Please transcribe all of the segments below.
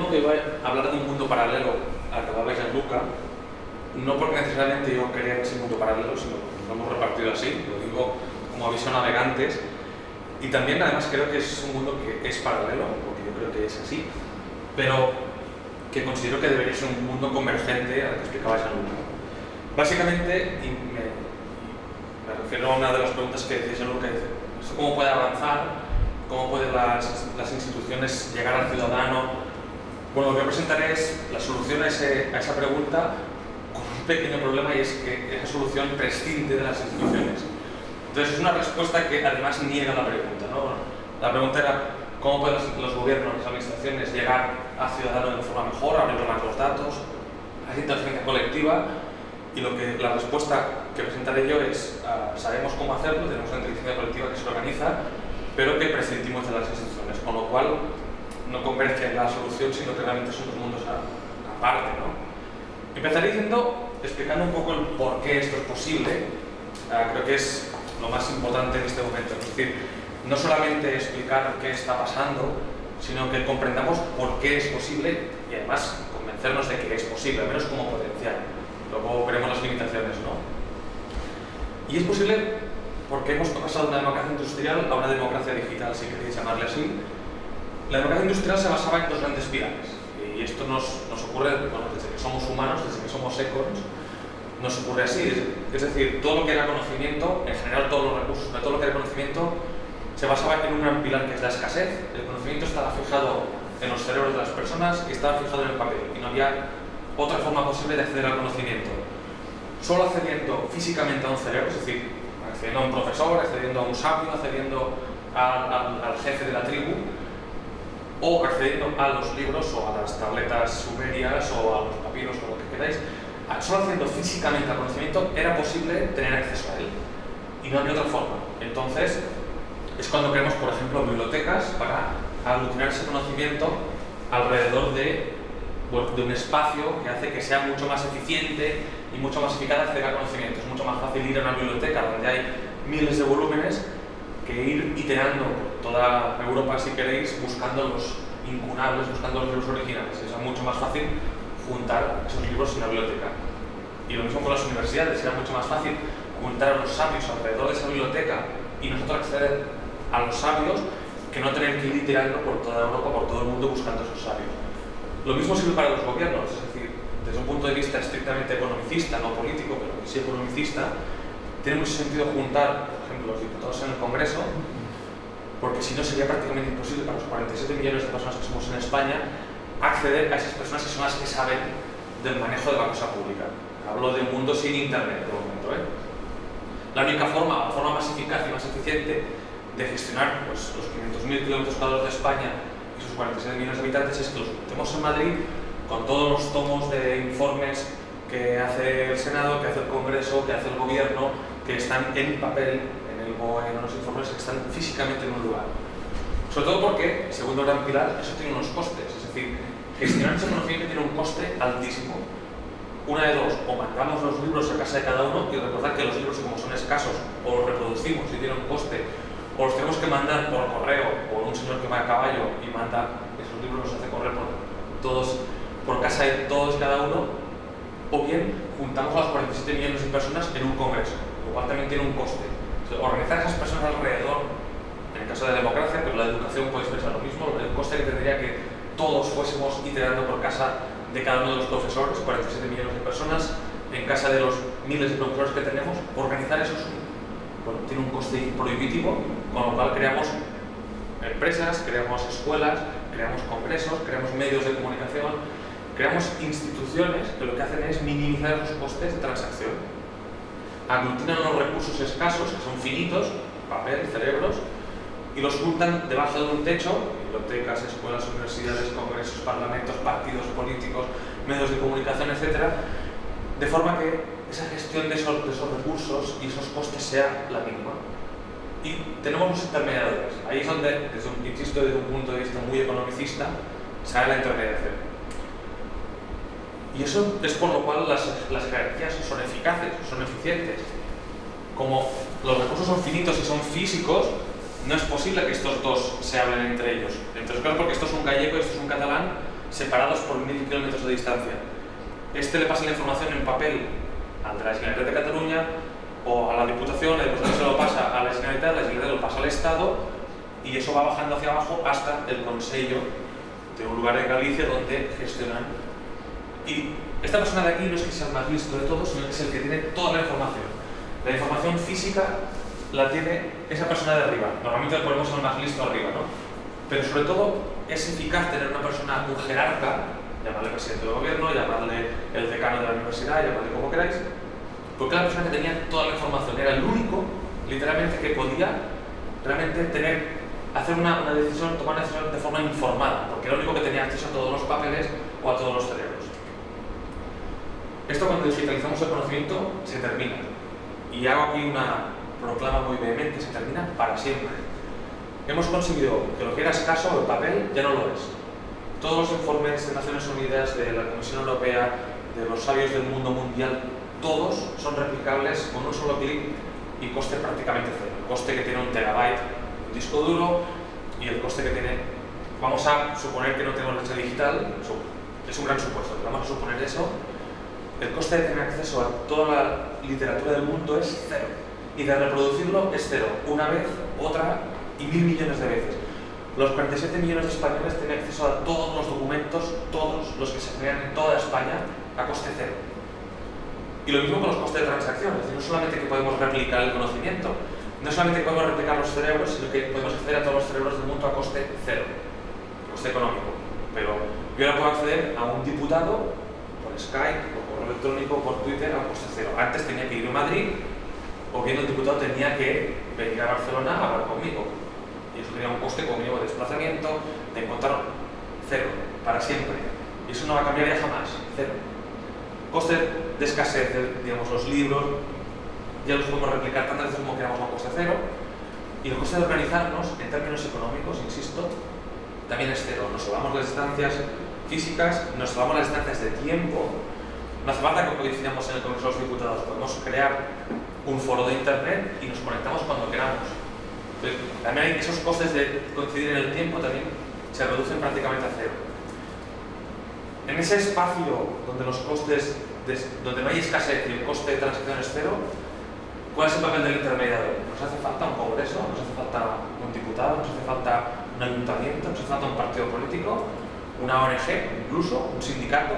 temo que iba a hablar de un mundo paralelo al que hablaba Gianluca, no porque necesariamente yo crea ese mundo paralelo, sino que lo hemos repartido así, lo digo como aviso a navegantes, y también además creo que es un mundo que es paralelo, porque yo creo que es así, pero que considero que debería ser un mundo convergente al que explicaba Gianluca. Básicamente, y me refiero a una de las preguntas que decía Gianluca, ¿cómo puede avanzar? ¿Cómo pueden las instituciones llegar al ciudadano? Bueno, lo que voy a presentar es la solución a esa pregunta con un pequeño problema, y es que esa solución prescinde de las instituciones. Entonces es una respuesta que además niega la pregunta, ¿no? La pregunta era ¿cómo pueden los gobiernos, las administraciones llegar al ciudadano de forma mejor, abrir más los datos, hacer inteligencia colectiva? Y la respuesta que presentaré yo es sabemos cómo hacerlo, tenemos una inteligencia colectiva que se organiza, pero que prescindimos de las instituciones, con lo cual no converge en la solución, sino que realmente son dos mundos aparte, ¿no? Empezaré explicando un poco el por qué esto es posible. Creo que es lo más importante en este momento, es decir, no solamente explicar qué está pasando, sino que comprendamos por qué es posible y además convencernos de que es posible, al menos como potencial. Luego veremos las limitaciones, ¿no? Y es posible porque hemos pasado de una democracia industrial a una democracia digital, si queréis llamarle así. La democracia industrial se basaba en dos grandes pilares, y esto nos ocurre, bueno, desde que somos humanos, desde que somos econs, nos ocurre así. Es decir, todo lo que era conocimiento, en general todos los recursos, pero todo lo que era conocimiento se basaba en un gran pilar que es la escasez. El conocimiento estaba fijado en los cerebros de las personas y estaba fijado en el papel, y no había otra forma posible de acceder al conocimiento. Solo accediendo físicamente a un cerebro, es decir, accediendo a un profesor, accediendo a un sabio, accediendo al jefe de la tribu, o accediendo a los libros o a las tabletas sumerias o a los papiros o lo que queráis, solo accediendo físicamente al conocimiento era posible tener acceso a él, y no había otra forma. Entonces es cuando creamos, por ejemplo, bibliotecas para aglutinar ese conocimiento alrededor de un espacio que hace que sea mucho más eficiente y mucho más eficaz acceder al conocimiento. Es mucho más fácil ir a una biblioteca donde hay miles de volúmenes que ir iterando por toda Europa, si queréis, buscando los incunables, buscando los libros originales. Es mucho más fácil juntar esos libros en la biblioteca. Y lo mismo con las universidades, era mucho más fácil juntar a los sabios alrededor de esa biblioteca y nosotros acceder a los sabios que no tener que ir iterando por toda Europa, por todo el mundo, buscando esos sabios. Lo mismo sirve para los gobiernos, es decir, desde un punto de vista estrictamente economicista, no político, pero sí economicista, tiene mucho sentido juntar, por ejemplo, los diputados en el Congreso, porque si no sería prácticamente imposible para los 47 millones de personas que somos en España acceder a esas personas que son las que saben del manejo de la cosa pública. Hablo de un mundo sin internet, por el momento, ¿eh? La única forma, la forma más eficaz y más eficiente de gestionar pues, los 500.000 kilómetros cuadrados de España y sus 46 millones de habitantes es que los juntemos en Madrid con todos los tomos de informes que hace el Senado, que hace el Congreso, que hace el Gobierno, que están en papel, en el BOE, en los informes que están físicamente en un lugar. Sobre todo porque, segundo gran pilar, eso tiene unos costes, es decir, gestionar ese conocimiento tiene un coste altísimo. Una de dos, o mandamos los libros a casa de cada uno, y recordad que los libros, como son escasos, o los reproducimos y tienen un coste, o los tenemos que mandar por correo, por un señor que va a caballo y manda esos libros, los hace correr por casa de todos y cada uno, o bien juntamos a los 47 millones de personas en un congreso, lo cual también tiene un coste. O sea, organizar a esas personas alrededor, en el caso de la democracia, pero la educación podéis pensar lo mismo, el coste que tendría que todos fuésemos iterando por casa de cada uno de los profesores, 47 millones de personas, en casa de los miles de profesores que tenemos, organizar eso tiene un coste prohibitivo, con lo cual creamos empresas, creamos escuelas, creamos congresos, creamos medios de comunicación, creamos instituciones que lo que hacen es minimizar los costes de transacción. Aglutinan los recursos escasos, que son finitos, papel, cerebros, y los juntan debajo de un techo, bibliotecas, escuelas, universidades, congresos, parlamentos, partidos políticos, medios de comunicación, etc., de forma que esa gestión de esos recursos y esos costes sea la mínima. Y tenemos los intermediadores. Ahí es donde, insisto, desde un punto de vista muy economicista, sale la intermediación. Y eso es por lo cual las jerarquías son eficaces, son eficientes. Como los recursos son finitos y son físicos, no es posible que estos dos se hablen entre ellos. Entonces, claro, porque esto es un gallego y esto es un catalán, separados por 1000 kilómetros de distancia. Este le pasa la información en papel al de la Generalitat de Cataluña o a la Diputación, la Diputación se lo pasa a la Generalitat lo pasa al Estado y eso va bajando hacia abajo hasta el Consello de un lugar en Galicia donde gestionan. Y esta persona de aquí no es que sea el más listo de todos, sino que es el que tiene toda la información. La información física la tiene esa persona de arriba. Normalmente le ponemos al más listo arriba, ¿no? Pero sobre todo es eficaz tener una persona, un jerarca, llamarle presidente del gobierno, llamarle el decano de la universidad, llamarle como queráis, porque la persona que tenía toda la información era el único, literalmente, que podía realmente hacer una decisión, tomar una decisión de forma informada, porque era el único que tenía acceso a todos los papeles o a todos los cerebros. Esto, cuando digitalizamos el conocimiento, se termina. Y hago aquí una proclama muy vehemente: se termina para siempre. Hemos conseguido que lo que era escaso, el papel, ya no lo es. Todos los informes de Naciones Unidas, de la Comisión Europea, de los sabios del mundo mundial, todos son replicables con un solo clic y coste prácticamente cero. El coste que tiene un terabyte, un disco duro, y el coste que tiene, vamos a suponer que no tenemos leche digital, es un gran supuesto, pero vamos a suponer eso, el coste de tener acceso a toda la literatura del mundo es cero. Y de reproducirlo es cero, una vez, otra y 1000 millones de veces. Los 47 millones de españoles tienen acceso a todos los documentos, todos los que se crean en toda España, a coste cero. Y lo mismo con los costes de transacción, es decir, no solamente que podemos replicar el conocimiento, no solamente que podemos replicar los cerebros, sino que podemos acceder a todos los cerebros del mundo a coste cero, coste económico. Pero yo ahora puedo acceder a un diputado por Skype, por correo electrónico, por Twitter, a coste cero. Antes tenía que ir a Madrid, o bien el diputado tenía que venir a Barcelona a hablar conmigo. Y eso tenía un coste conmigo de desplazamiento, de encontrar cero, para siempre. Y eso no va a cambiar ya jamás, cero. Coste de escasez, digamos, los libros, ya los podemos replicar tantas veces como queramos a coste cero. Y el coste de organizarnos, en términos económicos, insisto, también es cero. Nos salvamos las distancias físicas, nos salvamos las distancias de tiempo. No hace falta que coincidamos en el Congreso de los Diputados, podemos crear un foro de internet y nos conectamos cuando queramos. Entonces, también hay esos costes de coincidir en el tiempo, también se reducen prácticamente a cero. En ese espacio donde los costes, donde no hay escasez y el coste de transacción es cero, ¿cuál es el papel del intermediador? ¿Nos hace falta un congreso? ¿Nos hace falta un diputado? ¿Nos hace falta un ayuntamiento? ¿Nos hace falta un partido político? ¿Una ONG? ¿Incluso? ¿Un sindicato?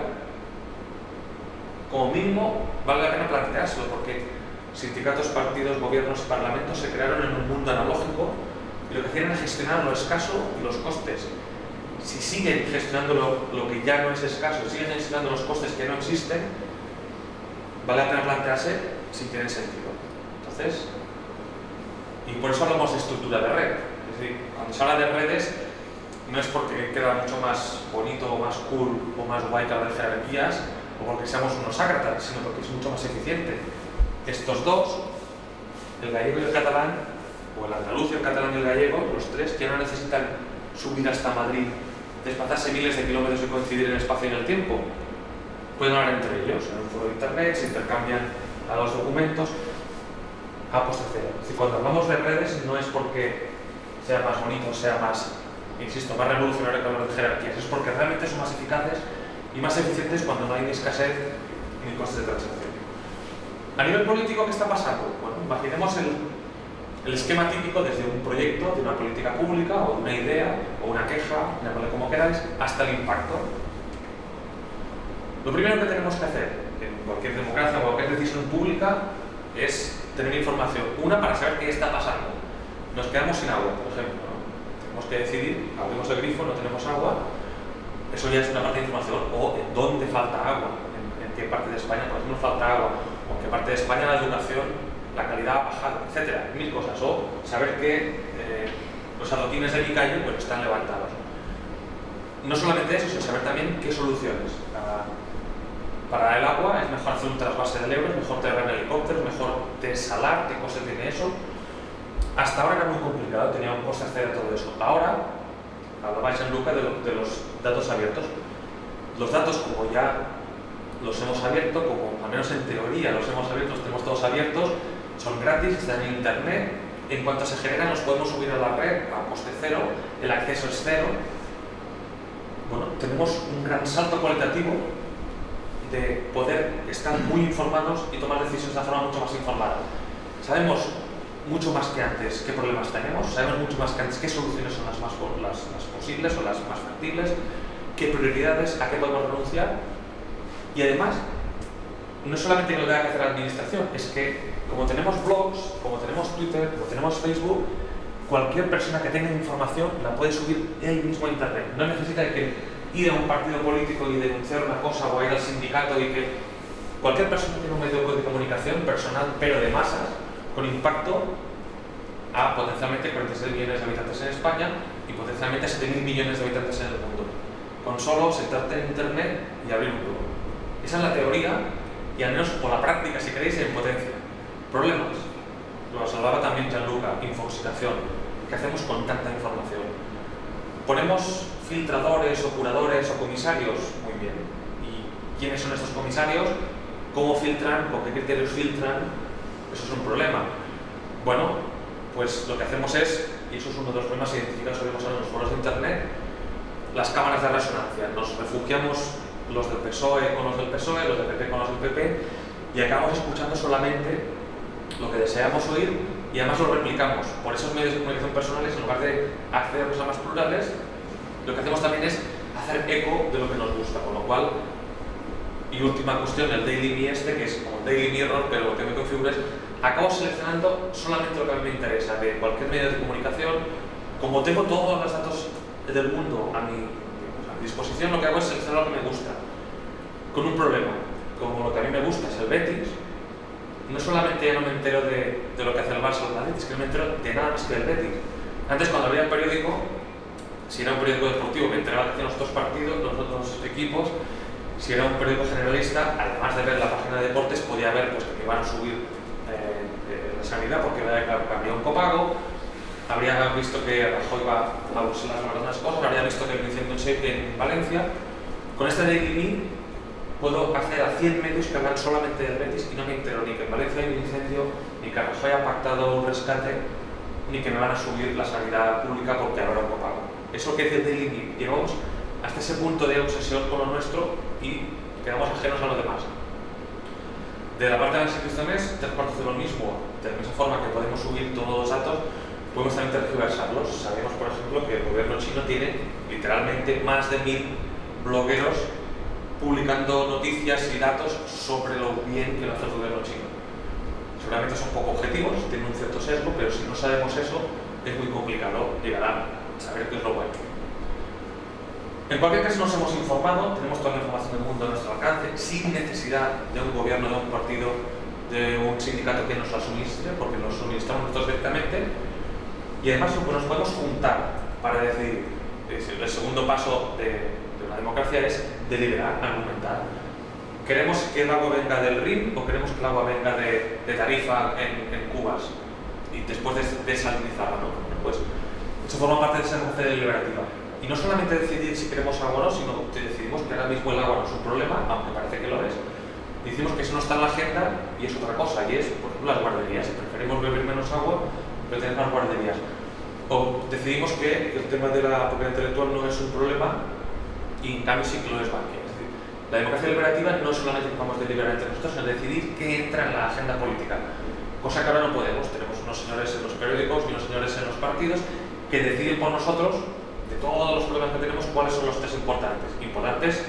Como mínimo, vale la pena planteárselo, porque sindicatos, partidos, gobiernos y parlamentos se crearon en un mundo analógico y lo que hacían era gestionar lo escaso y los costes. Si siguen gestionando lo que ya no es escaso, siguen gestionando los costes que no existen, vale la pena plantearse si tienen sentido. Entonces, y por eso hablamos de estructura de red. Es decir, cuando se habla de redes, no es porque queda mucho más bonito o más cool o más guay que hablar de jerarquías o porque seamos unos ácratas, sino porque es mucho más eficiente. Estos dos, el gallego y el catalán, o el andaluz, el catalán y el gallego, los tres, que no necesitan subir hasta Madrid, desplazarse miles de kilómetros y coincidir en el espacio y en el tiempo, pueden hablar entre ellos en un foro de internet, se intercambian a los documentos a coste cero. Es decir, cuando hablamos de redes no es porque sea más bonito, sea más, insisto, más revolucionario que hablar de jerarquías, es porque realmente son más eficaces y más eficientes cuando no hay ni escasez ni costes de transacción. A nivel político, ¿qué está pasando? Bueno, imaginemos el esquema típico desde un proyecto, de una política pública, o de una idea, o una queja, llamadle como queráis, hasta el impacto. Lo primero que tenemos que hacer en cualquier democracia o cualquier decisión pública es tener información. Una, para saber qué está pasando. Nos quedamos sin agua, por ejemplo, ¿no? Tenemos que decidir, abrimos el grifo, no tenemos agua, eso ya es una parte de información. O en dónde falta agua, en qué parte de España, por ejemplo, falta agua, o en qué parte de España la educación, la calidad ha bajado, etcétera, mil cosas. O saber que los adoquines de mi calle pues, están levantados. No solamente eso, sino saber también qué soluciones. Para el agua es mejor hacer un trasvase del Ebro, es mejor tener en helicópteros, es mejor desalar, qué coste tiene eso. Hasta ahora era muy complicado, tenía un coste acceder a todo eso. Ahora, hablaba Jean-Luc de los datos abiertos. Los datos, como ya los hemos abierto, como al menos en teoría los hemos abierto, los tenemos todos abiertos, son gratis, están en internet. En cuanto se generan, los podemos subir a la red a coste cero, el acceso es cero. bueno, tenemos un gran salto cualitativo de poder estar muy informados y tomar decisiones de una forma mucho más informada. Sabemos mucho más que antes qué problemas tenemos, sabemos mucho más que antes qué soluciones son las posibles o las más factibles, qué prioridades, a qué podemos renunciar, y además no solamente que lo tenga que hacer la administración, es que como tenemos blogs, como tenemos Twitter, como tenemos Facebook, cualquier persona que tenga información la puede subir él mismo a internet. No necesita que ir a un partido político y denunciar una cosa o ir al sindicato, y que cualquier persona tiene un medio de comunicación personal, pero de masas, con impacto a potencialmente 46 millones de habitantes en España y potencialmente a 7.000 millones de habitantes en el mundo. Con solo sentarte en internet y abrir un blog. Esa es la teoría, y al menos por la práctica, si queréis, en potencia. Problemas. Lo hablaba también Gianluca, infoxicación. ¿Qué hacemos con tanta información? ¿Ponemos filtradores o curadores o comisarios? Muy bien. ¿Y quiénes son estos comisarios? ¿Cómo filtran? ¿Con qué criterios filtran? Eso es un problema. Bueno, pues lo que hacemos es, y eso es uno de los problemas identificados que vemos en los foros de internet, las cámaras de resonancia. Nos refugiamos los del PSOE con los del PSOE, los del PP con los del PP, y acabamos escuchando solamente lo que deseamos oír, y además lo replicamos por esos medios de comunicación personales. En lugar de acceder a cosas más plurales, lo que hacemos también es hacer eco de lo que nos gusta, con lo cual, y última cuestión, el Daily Me que es como Daily Mirror, pero lo que me configura es, acabo seleccionando solamente lo que a mí me interesa de cualquier medio de comunicación. Como tengo todos los datos del mundo a mi disposición, lo que hago es seleccionar lo que me gusta, con un problema. Como lo que a mí me gusta es el Betis, no solamente ya no me entero de lo que hace el Barça o el Madrid, es que no me entero de nada más que del Betis. Antes, cuando abría el periódico, si era un periódico deportivo, me enteraba que hacían los otros partidos, los otros equipos. Si era un periódico generalista, además de ver la página de deportes, podía ver pues, que me iban a subir la sanidad porque había un copago, habría visto que Rajoy iba a Bruselas a unas cosas, habría visto que el incendio en Valencia. Con este Daily Me puedo acceder a 100 medios que hablan solamente del Betis y no me entero ni que en Valencia hay un incendio, ni que Rajoy ha pactado un rescate, ni que me van a subir la sanidad pública porque habrá un copago. Eso que dice el Daily Me, llegamos hasta ese punto de obsesión con lo nuestro y quedamos ajenos a lo demás. De la parte de las instituciones, 3/4 de lo mismo. De la misma forma que podemos subir todos los datos, podemos también tergiversarlos. Sabemos, por ejemplo, que el gobierno chino tiene literalmente más de 1000 blogueros publicando noticias y datos sobre lo bien que lo hace el gobierno chino. Seguramente son poco objetivos, tienen un cierto sesgo, pero si no sabemos eso, es muy complicado llegar a saber qué es lo bueno. En cualquier caso, nos hemos informado, tenemos toda la información del mundo a nuestro alcance, sin necesidad de un gobierno, de un partido, de un sindicato que nos la suministre, porque nos suministramos nosotros directamente, y además nos podemos juntar para decidir. El segundo paso de una democracia es deliberar, argumentar. ¿Queremos que el agua venga del Rin o queremos que el agua venga de Tarifa en cubas y después desalinizarla, ¿no? Pues eso forma parte de esa democracia deliberativa. Y no solamente decidir si queremos agua o no, sino que decidimos que ahora mismo el agua no es un problema, aunque parece que lo es. Decimos que eso no está en la agenda y es otra cosa, y es, por ejemplo, las guarderías. Preferimos beber menos agua, pero tener más guarderías. O decidimos que el tema de la propiedad intelectual no es un problema y en cambio sí que lo es Bankia. Es decir, la democracia deliberativa no es solamente que vamos a deliberar entre nosotros, sino decidir qué entra en la agenda política. Cosa que ahora no podemos. Tenemos unos señores en los periódicos y unos señores en los partidos que deciden por nosotros, de todos los problemas que tenemos, cuáles son los tres importantes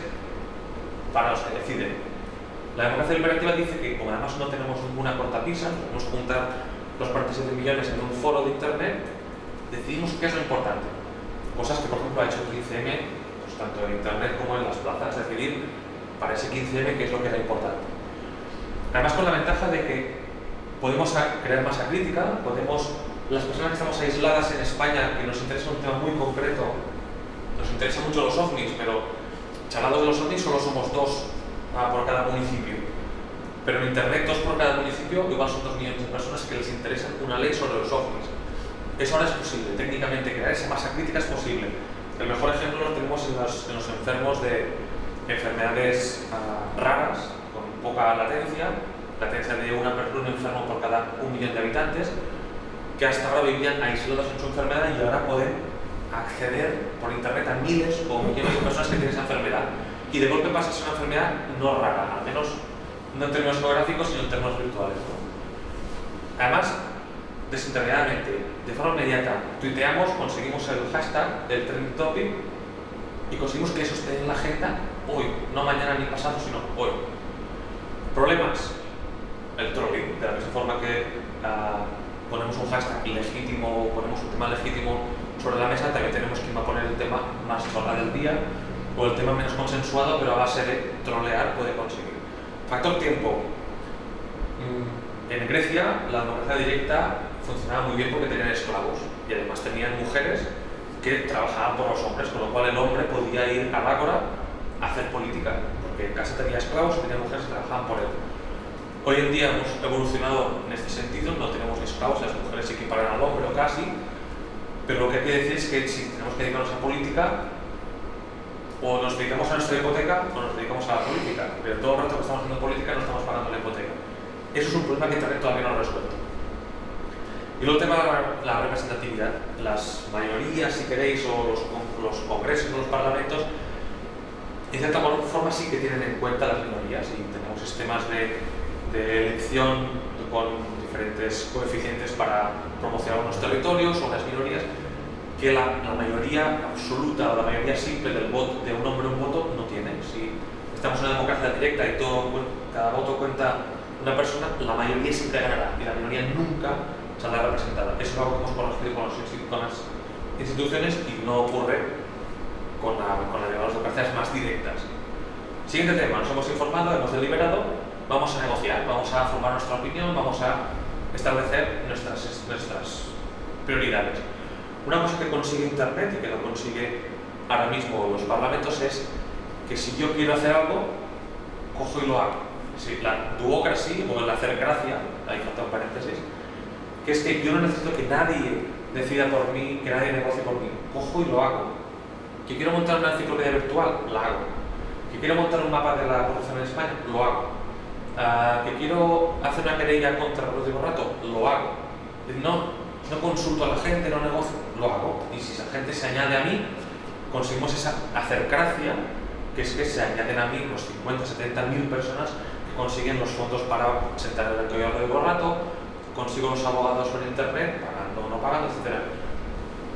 para los que deciden. La democracia deliberativa dice que, como además no tenemos ninguna cortapisa, podemos juntar los 47 millones en un foro de internet, decidimos qué es lo importante. Cosas que, por ejemplo, ha hecho el 15M, pues, tanto en internet como en las plazas, decidir para ese 15M qué es lo que era importante. Además, con la ventaja de que podemos crear masa crítica, las personas que estamos aisladas en España, que nos interesa un tema muy concreto, nos interesa mucho los ovnis, pero charlados de los ovnis solo somos 2 por cada municipio. Pero en internet 2 por cada municipio, igual son 2 millones de personas que les interesa una ley sobre los ovnis. Eso ahora es posible, técnicamente crear esa masa crítica es posible. El mejor ejemplo lo tenemos en los enfermos de enfermedades raras, con poca latencia de un enfermo por cada 1 millón de habitantes, que hasta ahora vivían aislados en su enfermedad y ahora pueden acceder por internet a miles o millones de personas que tienen esa enfermedad. Y de golpe pasa a ser una enfermedad no rara, al menos no en términos geográficos, sino en términos virtuales, ¿no? Además, desintermediadamente, de forma inmediata, tuiteamos, conseguimos el hashtag, el trending topic, y conseguimos que eso esté en la agenda hoy, no mañana ni pasado, sino hoy. Problemas: el trolling, de la misma forma que ponemos un hashtag legítimo, ponemos un tema legítimo sobre la mesa, también tenemos que poner el tema más chorra del día o el tema menos consensuado, pero a base de trolear puede conseguir. Factor tiempo. En Grecia la democracia directa funcionaba muy bien porque tenían esclavos y además tenían mujeres que trabajaban por los hombres, con lo cual el hombre podía ir al ágora a hacer política, porque en casa tenía esclavos y tenía mujeres que trabajaban por él. Hoy en día hemos evolucionado en este sentido, no tenemos esclavos, las mujeres se equiparan al hombre o casi, pero lo que hay que decir es que si tenemos que dedicarnos a política, o nos dedicamos a nuestra hipoteca o nos dedicamos a la política, pero todo el rato que estamos haciendo política no estamos pagando la hipoteca. Eso es un problema que Internet todavía no ha resuelto. Y luego el tema de la representatividad. Las mayorías, si queréis, o los congresos o los parlamentos, en cierta forma sí que tienen en cuenta las minorías y tenemos sistemas de elección con diferentes coeficientes para promocionar unos territorios o unas minorías que la mayoría absoluta o la mayoría simple del voto, de un hombre un voto, no tiene. Si estamos en una democracia directa y cada voto cuenta una persona, la mayoría siempre ganará y la minoría nunca saldrá representada. Eso es algo que hemos conocido con las instituciones y no ocurre con las democracias más directas. Siguiente tema: nos hemos informado, hemos deliberado, vamos a negociar, vamos a formar nuestra opinión, vamos a establecer nuestras prioridades. Una cosa que consigue Internet y que no consigue ahora mismo los parlamentos es que si yo quiero hacer algo, cojo y lo hago. Sí, la duocracy o el hacer gracia, ahí falta un paréntesis, que es que yo no necesito que nadie decida por mí, que nadie negocie por mí, cojo y lo hago. Que quiero montar una enciclopedia virtual, la hago. Que quiero montar un mapa de la corrupción en España, lo hago. Que quiero hacer una querella contra Rodrigo Rato, lo hago. No consulto a la gente, no negocio, lo hago. Y si esa gente se añade a mí, conseguimos esa acercracia, que es que se añaden a mí los 50, 70 mil personas que consiguen los fondos para sentar el rectorio a Rodrigo Rato, consigo los abogados por internet, pagando o no pagando, etc.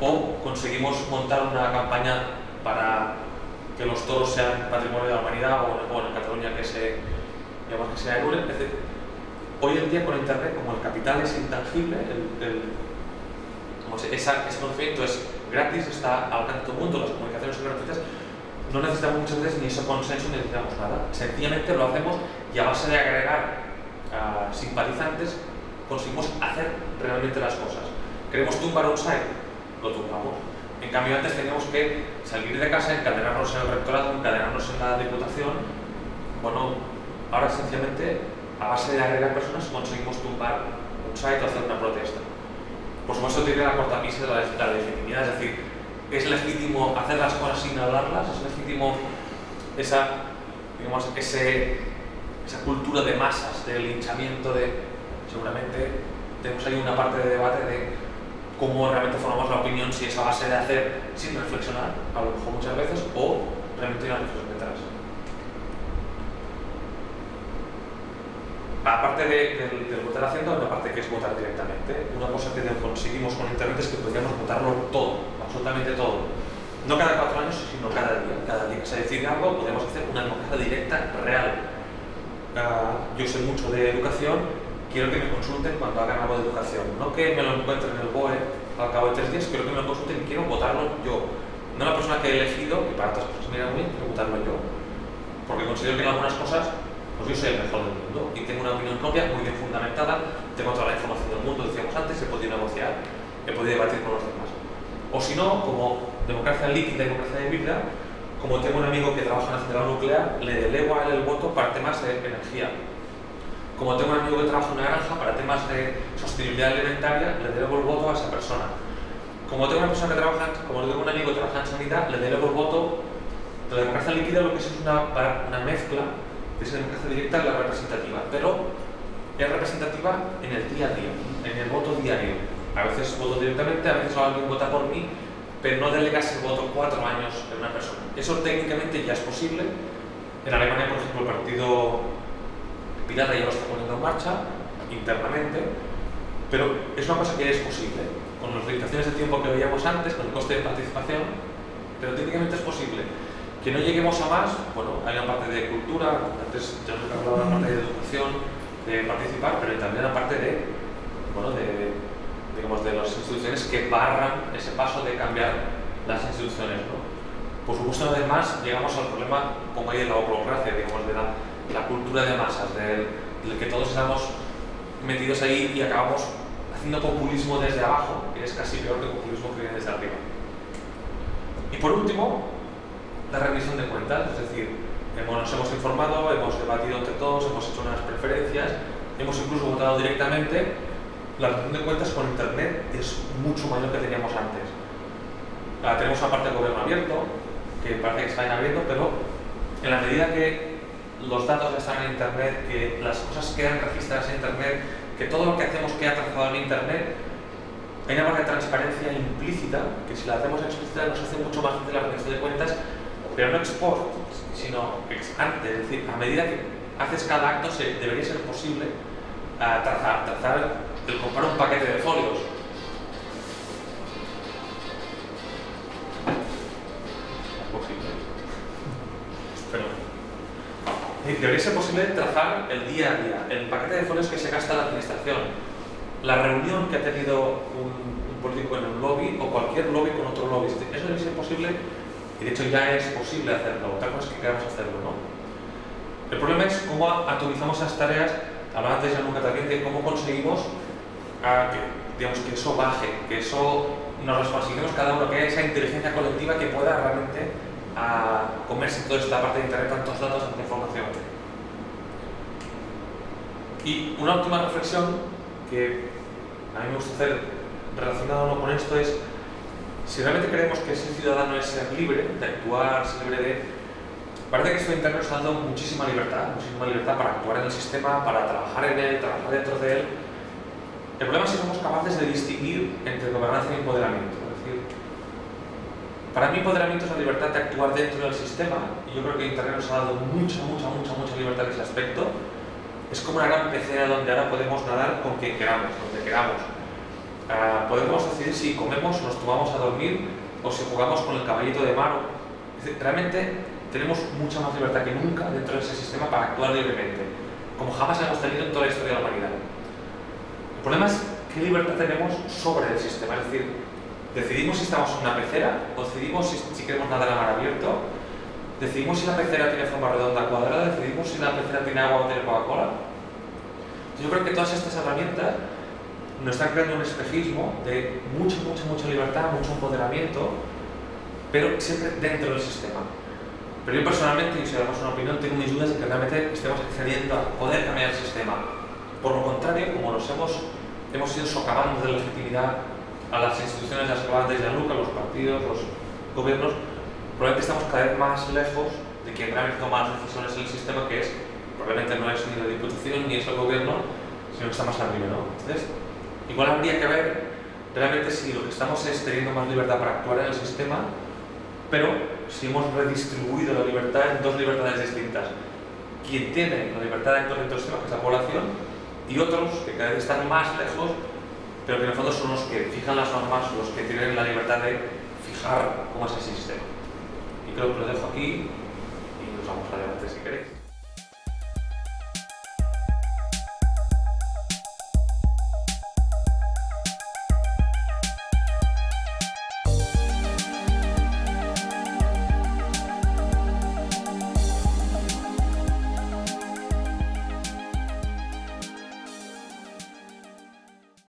O conseguimos montar una campaña para que los toros sean patrimonio de la humanidad, o en Cataluña que se anulen. Es decir, hoy en día con internet, como el capital es intangible, ese conocimiento es gratis, está al alcance de todo el mundo, las comunicaciones son gratuitas, no necesitamos muchas veces ni ese consenso, ni necesitamos nada. Sencillamente lo hacemos y a base de agregar simpatizantes conseguimos hacer realmente las cosas. ¿Queremos tumbar un site? Lo tumbamos. En cambio, antes teníamos que salir de casa, encadenarnos en el rectorado, encadenarnos en la diputación. Bueno, ahora sencillamente, a base de agregar personas, conseguimos tumbar un site o hacer una protesta. Por supuesto, tiene la cortapisa de la legitimidad, es decir, es legítimo hacer las cosas sin hablarlas, es legítimo esa cultura de masas, de linchamiento, seguramente tenemos ahí una parte de debate de cómo realmente formamos la opinión, si es a base de hacer sin reflexionar, a lo mejor muchas veces, o realmente hay una reflexión detrás. Aparte del votar haciendo, hay una parte que es votar directamente. Una cosa que conseguimos con internet es que podríamos votarlo todo, absolutamente todo. No cada 4 años, sino cada día. Cada día que se decide algo, podemos hacer una democracia directa real. Yo sé mucho de educación, quiero que me consulten cuando hagan algo de educación. No que me lo encuentren en el BOE al cabo de 3 días, quiero que me lo consulten y quiero votarlo yo. No la persona que he elegido, que para otras personas me irá muy bien, quiero votarlo yo. Porque considero que en algunas cosas pues yo soy el mejor del mundo y tengo una opinión propia muy bien fundamentada, tengo toda la información del mundo, decíamos antes, he podido negociar, he podido debatir con los demás. O si no, como democracia líquida y democracia de vida, como tengo un amigo que trabaja en la central nuclear, le delego a él el voto para temas de energía. Como tengo un amigo que trabaja en una granja, para temas de sostenibilidad alimentaria, le delego el voto a esa persona. Como tengo un amigo que trabaja en sanidad, le delego el voto. La democracia líquida lo que es una mezcla de esa democracia directa y la representativa, pero es representativa en el día a día, en el voto diario. A veces voto directamente, a veces alguien vota por mí, pero no delegas el voto 4 años en una persona. Eso técnicamente ya es posible. En Alemania, por ejemplo, el partido Pirata ya lo está poniendo en marcha internamente, pero es una cosa que es posible, con las limitaciones de tiempo que veíamos antes, con el coste de participación, pero técnicamente es posible. Que no lleguemos a más, bueno, hay una parte de cultura, antes ya nos hablaba de una parte de educación, de participar, pero también una parte de, bueno, digamos, de las instituciones que barran ese paso de cambiar las instituciones, ¿no? Por supuesto, una vez más, llegamos al problema, como hay de la burocracia, digamos, de la cultura de masas, del que todos estamos metidos ahí y acabamos haciendo populismo desde abajo, que es casi peor que populismo que viene desde arriba. Y por último, la rendición de cuentas, es decir, nos hemos informado, hemos debatido entre todos, hemos hecho unas preferencias, hemos incluso votado directamente. La rendición de cuentas con Internet es mucho mayor que teníamos antes. Tenemos una parte de gobierno abierto, que parece que está abriendo, pero en la medida que los datos están en Internet, que las cosas quedan registradas en Internet, que todo lo que hacemos queda trazado en Internet, hay una parte de transparencia implícita, que si la hacemos explícita nos hace mucho más fácil la rendición de cuentas, pero no ex post, sino ex ante, es decir, a medida que haces cada acto debería ser posible trazar el comprar un paquete de folios. Es posible. Pero debería ser posible trazar el día a día, el paquete de folios que se gasta la administración, la reunión que ha tenido un político en un lobby o cualquier lobby con otro lobby. Eso debería ser posible. Y de hecho ya es posible hacerlo, otra cosa es que queramos hacerlo, ¿no? El problema es cómo atomizamos esas tareas, hablaba antes ya nunca también de cómo conseguimos que eso baje, que eso nos responsabilicemos cada uno, que haya esa inteligencia colectiva que pueda realmente comerse toda esta parte de Internet, tantos datos, tanta información. Y una última reflexión que a mí me gusta hacer relacionado con esto es: si realmente creemos que ese ciudadano es ser libre de actuar, ser libre de... Parece que esto de Internet nos ha dado muchísima libertad para actuar en el sistema, para trabajar en él, trabajar dentro de él. El problema es si somos capaces de distinguir entre gobernanza y empoderamiento. Es decir, para mí empoderamiento es la libertad de actuar dentro del sistema, y yo creo que Internet nos ha dado mucha libertad en ese aspecto. Es como una gran pecera donde ahora podemos nadar con quien queramos, donde queramos. Podemos decidir si comemos, nos tomamos a dormir o si jugamos con el caballito de mano. Es decir, realmente tenemos mucha más libertad que nunca dentro de ese sistema para actuar libremente, como jamás hemos tenido en toda la historia de la humanidad. El problema es qué libertad tenemos sobre el sistema, es decir, decidimos si estamos en una pecera o decidimos si queremos nadar a mar abierto, decidimos si la pecera tiene forma redonda o cuadrada, decidimos si la pecera tiene agua o tiene Coca-Cola. Yo creo que todas estas herramientas nos están creando un espejismo de mucha libertad, mucho empoderamiento, pero siempre dentro del sistema. Pero yo personalmente, y si damos una opinión, tengo mis dudas de que realmente estemos accediendo a poder cambiar el sistema. Por lo contrario, como nos hemos ido socavando de legitimidad a las instituciones de las que hablaban desde Gianluca, los partidos, los gobiernos, probablemente estamos cada vez más lejos de quien realmente toma las decisiones en el sistema, que es, probablemente no es ni la Diputación ni es el gobierno, sino que está más arriba, ¿no? Entonces, igual habría que ver realmente si lo que estamos es teniendo más libertad para actuar en el sistema, pero si hemos redistribuido la libertad en dos libertades distintas. Quien tiene la libertad de actuar dentro del sistema, que es la población, y otros que cada vez están más lejos, pero que en el fondo son los que fijan las normas, los que tienen la libertad de fijar cómo es ese sistema. Y creo que lo dejo aquí y nos vamos adelante si queréis.